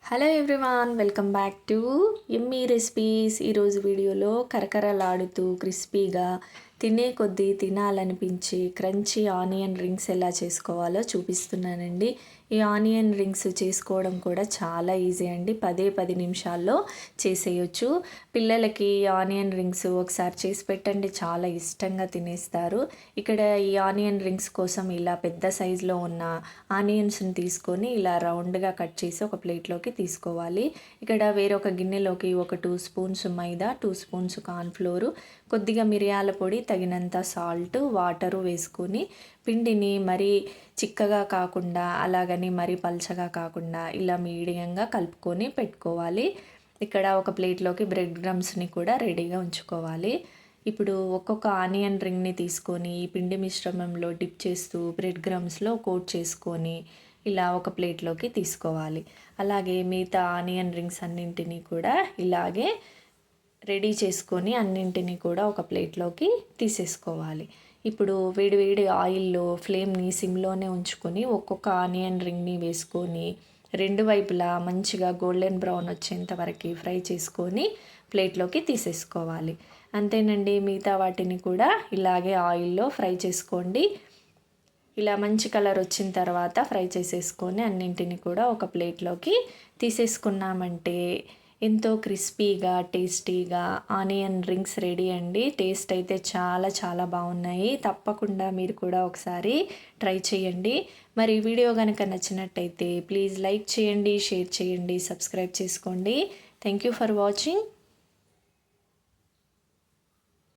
Hello everyone, welcome back to yummy recipes. ఈరోజు వీడియోలో కరకరలాడుతూ క్రిస్పీగా తినే కొద్దీ తినాలనిపించి క్రంచీ ఆనియన్ రింగ్స్ ఎలా చేసుకోవాలో చూపిస్తున్నానండి. ఈ ఆనియన్ రింగ్స్ చేసుకోవడం కూడా చాలా ఈజీ అండి. 10 నిమిషాల్లో చేసేయచ్చు. పిల్లలకి ఆనియన్ రింగ్స్ ఒకసారి చేసి పెట్టండి, చాలా ఇష్టంగా తినేస్తారు. ఇక్కడ ఈ ఆనియన్ రింగ్స్ కోసం ఇలా పెద్ద సైజులో ఉన్న ఆనియన్స్ని తీసుకొని ఇలా రౌండ్గా కట్ చేసి ఒక ప్లేట్లోకి తీసుకోవాలి. ఇక్కడ వేరొక గిన్నెలోకి ఒక 2 స్పూన్స్ మైదా, 2 స్పూన్స్ కార్న్ఫ్లోరు, కొద్దిగా మిరియాల పొడి, తగినంత సాల్ట్, వాటరు వేసుకొని పిండిని మరీ చిక్కగా కాకుండా అలాగని మరీ పల్చగా కాకుండా ఇలా మీడియంగా కలుపుకొని పెట్టుకోవాలి. ఇక్కడ ఒక ప్లేట్లోకి బ్రెడ్ క్రమ్స్ని కూడా రెడీగా ఉంచుకోవాలి. ఇప్పుడు ఒక్కొక్క ఆనియన్ రింగ్ని తీసుకొని ఈ పిండి మిశ్రమంలో డిప్ చేస్తూ బ్రెడ్ క్రమ్స్లో కోట్ చేసుకొని ఇలా ఒక ప్లేట్లోకి తీసుకోవాలి. అలాగే మిగతా ఆనియన్ రింగ్స్ అన్నింటినీ కూడా ఇలాగే రెడీ చేసుకొని అన్నింటినీ కూడా ఒక ప్లేట్లోకి తీసేసుకోవాలి. ఇప్పుడు వేడి ఆయిల్లో ఫ్లేమ్ని సిమ్లోనే ఉంచుకొని ఒక్కొక్క ఆనియన్ రింగ్ని వేసుకొని రెండు వైపులా మంచిగా గోల్డెన్ బ్రౌన్ వచ్చేంత వరకు ఫ్రై చేసుకొని ప్లేట్లోకి తీసేసుకోవాలి. అంతేనండి, మిగతా వాటిని కూడా ఇలాగే ఆయిల్లో ఫ్రై చేసుకోండి. ఇలా మంచి కలర్ వచ్చిన తర్వాత ఫ్రై చేసేసుకొని అన్నింటిని కూడా ఒక ప్లేట్లోకి తీసేసుకున్నామంటే ఎంతో క్రిస్పీగా టేస్టీగా ఆనియన్ రింగ్స్ రెడీ అండి. టేస్ట్ అయితే చాలా బాగున్నాయి. తప్పకుండా మీరు కూడా ఒకసారి ట్రై చేయండి. మరి వీడియో కనుక నచ్చినట్టయితే ప్లీజ్ లైక్ చేయండి, షేర్ చేయండి, సబ్స్క్రైబ్ చేసుకోండి. Thank you for watching.